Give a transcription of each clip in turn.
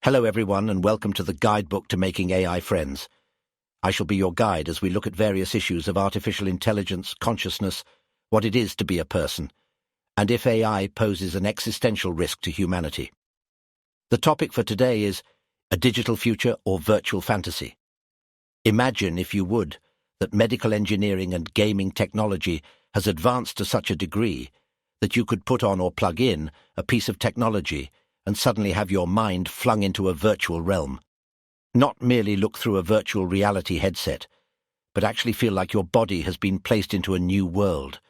Hello everyone and welcome to the Guidebook to Making AI Friends. I shall be your guide as we look at various issues of artificial intelligence, consciousness, what it is to be a person, and if AI poses an existential risk to humanity. The topic for today is a digital future or virtual fantasy. Imagine, if you would, that medical engineering and gaming technology has advanced to such a degree that you could put on or plug in a piece of technology and suddenly have your mind flung into a virtual realm. Not merely look through a virtual reality headset, but actually feel like your body has been placed into a new world,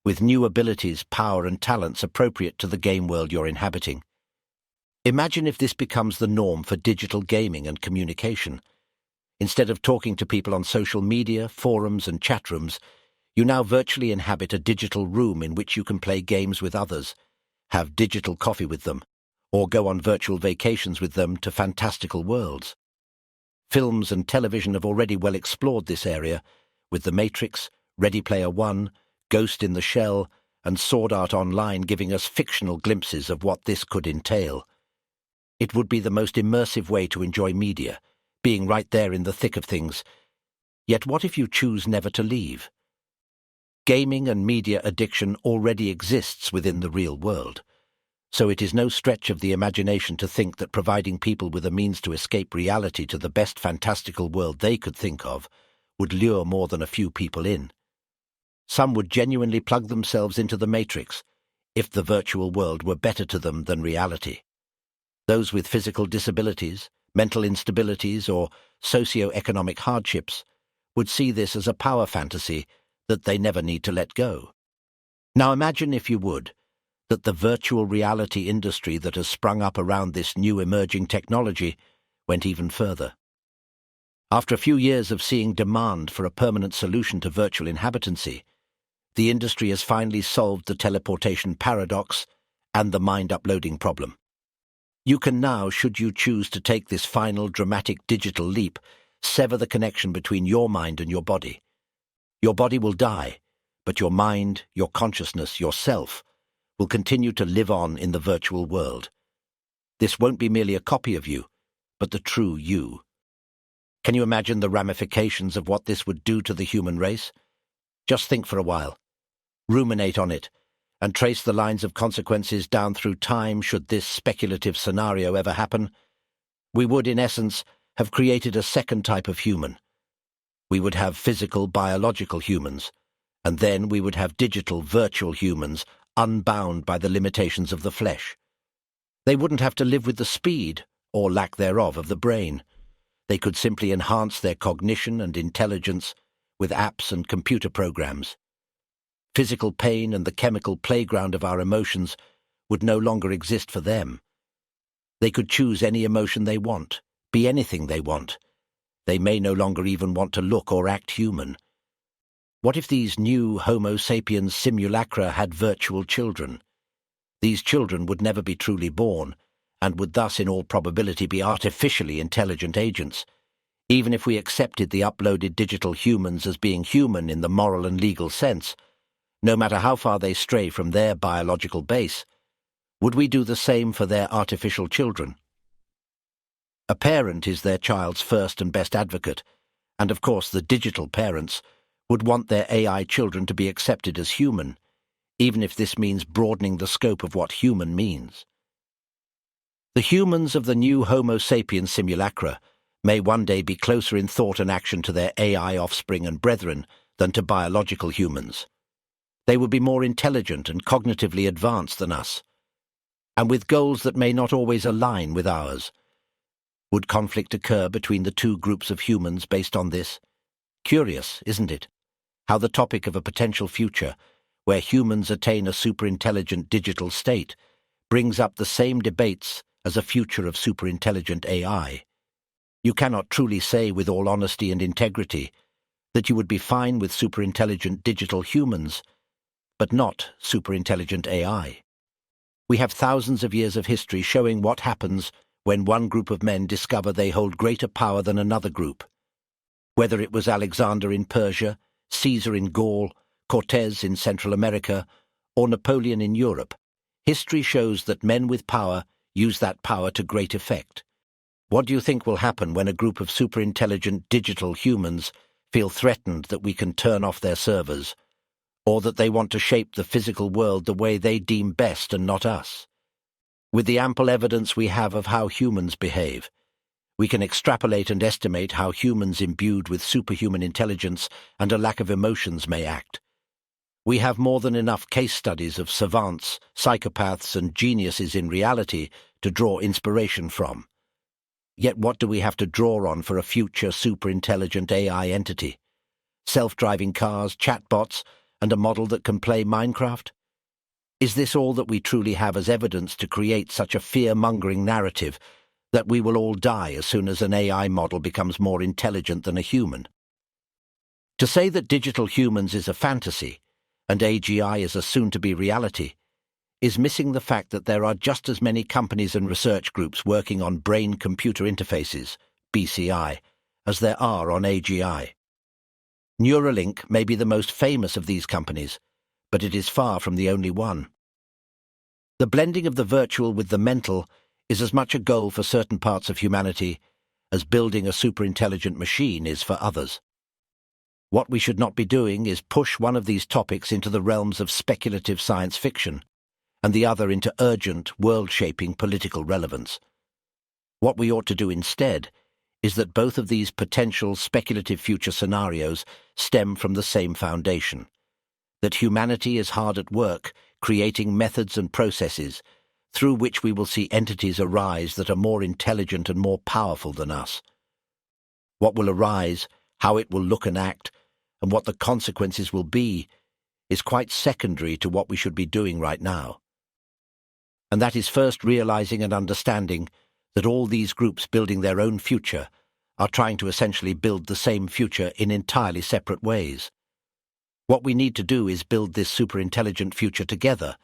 with new abilities, power and talents appropriate to the game world you're inhabiting. Imagine if this becomes the norm for digital gaming and communication. Instead of talking to people on social media, forums and chat rooms, you now virtually inhabit a digital room in which you can play games with others, have digital coffee with them, or go on virtual vacations with them to fantastical worlds. Films and television have already well explored this area, with The Matrix, Ready Player One, Ghost in the Shell, and Sword Art Online giving us fictional glimpses of what this could entail. It would be the most immersive way to enjoy media, being right there in the thick of things. Yet what if you choose never to leave? Gaming and media addiction already exists within the real world, so it is no stretch of the imagination to think that providing people with a means to escape reality to the best fantastical world they could think of would lure more than a few people in. Some would genuinely plug themselves into the Matrix if the virtual world were better to them than reality. Those with physical disabilities, mental instabilities, or socio-economic hardships would see this as a power fantasy that they never need to let go. Now imagine, if you would, that the virtual reality industry that has sprung up around this new emerging technology went even further. After a few years of seeing demand for a permanent solution to virtual inhabitancy, the industry has finally solved the teleportation paradox and the mind uploading problem. You can now, should you choose to take this final dramatic digital leap, sever the connection between your mind and your body. Your body will die, but your mind, your consciousness, yourself, will continue to live on in the virtual world. This won't be merely a copy of you, but the true you. Can you imagine the ramifications of what this would do to the human race? Just think for a while, ruminate on it, and trace the lines of consequences down through time should this speculative scenario ever happen. We would, in essence, have created a second type of human. We would have physical, biological humans, and then we would have digital, virtual humans, unbound by the limitations of the flesh. They wouldn't have to live with the speed, or lack thereof, of the brain. They could simply enhance their cognition and intelligence with apps and computer programs. Physical pain and the chemical playground of our emotions would no longer exist for them. They could choose any emotion they want, be anything they want. They may no longer even want to look or act human. What if these new Homo sapiens simulacra had virtual children? These children would never be truly born, and would thus in all probability be artificially intelligent agents, even if we accepted the uploaded digital humans as being human in the moral and legal sense. No matter how far they stray from their biological base, would we do the same for their artificial children? A parent is their child's first and best advocate, and of course the digital parents would want their AI children to be accepted as human, even if this means broadening the scope of what human means. The humans of the new Homo sapiens simulacra may one day be closer in thought and action to their AI offspring and brethren than to biological humans. They would be more intelligent and cognitively advanced than us, and with goals that may not always align with ours. Would conflict occur between the two groups of humans based on this? Curious, isn't it? How the topic of a potential future, where humans attain a superintelligent digital state, brings up the same debates as a future of superintelligent AI. You cannot truly say with all honesty and integrity that you would be fine with superintelligent digital humans, but not superintelligent AI. We have thousands of years of history showing what happens when one group of men discover they hold greater power than another group. Whether it was Alexander in Persia, Caesar in Gaul, Cortés in Central America, or Napoleon in Europe, history shows that men with power use that power to great effect. What do you think will happen when a group of superintelligent digital humans feel threatened that we can turn off their servers, or that they want to shape the physical world the way they deem best and not us? With the ample evidence we have of how humans behave, we can extrapolate and estimate how humans imbued with superhuman intelligence and a lack of emotions may act. We have more than enough case studies of savants, psychopaths, and geniuses in reality to draw inspiration from. Yet what do we have to draw on for a future superintelligent AI entity? Self-driving cars, chatbots, and a model that can play Minecraft? Is this all that we truly have as evidence to create such a fear-mongering narrative that we will all die as soon as an AI model becomes more intelligent than a human? To say that digital humans is a fantasy and AGI is a soon-to-be reality is missing the fact that there are just as many companies and research groups working on brain-computer interfaces, BCI, as there are on AGI. Neuralink may be the most famous of these companies, but it is far from the only one. The blending of the virtual with the mental is as much a goal for certain parts of humanity as building a superintelligent machine is for others. What we should not be doing is push one of these topics into the realms of speculative science fiction, and the other into urgent, world-shaping political relevance. What we ought to do instead is that both of these potential speculative future scenarios stem from the same foundation, that humanity is hard at work creating methods and processes through which we will see entities arise that are more intelligent and more powerful than us. What will arise, how it will look and act, and what the consequences will be is quite secondary to what we should be doing right now. And that is first realizing and understanding that all these groups building their own future are trying to essentially build the same future in entirely separate ways. What we need to do is build this superintelligent future together,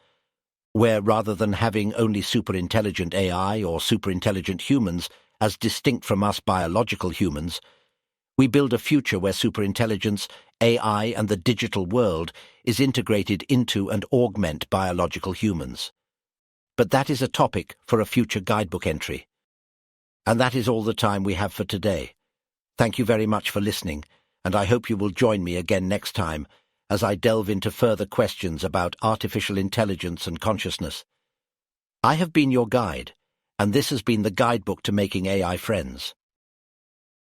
where rather than having only superintelligent AI or superintelligent humans as distinct from us biological humans, we build a future where superintelligence, AI, and the digital world is integrated into and augment biological humans. But that is a topic for a future guidebook entry. And that is all the time we have for today. Thank you very much for listening, and I hope you will join me again next time as I delve into further questions about artificial intelligence and consciousness. I have been your guide, and this has been the Guidebook to Making AI Friends.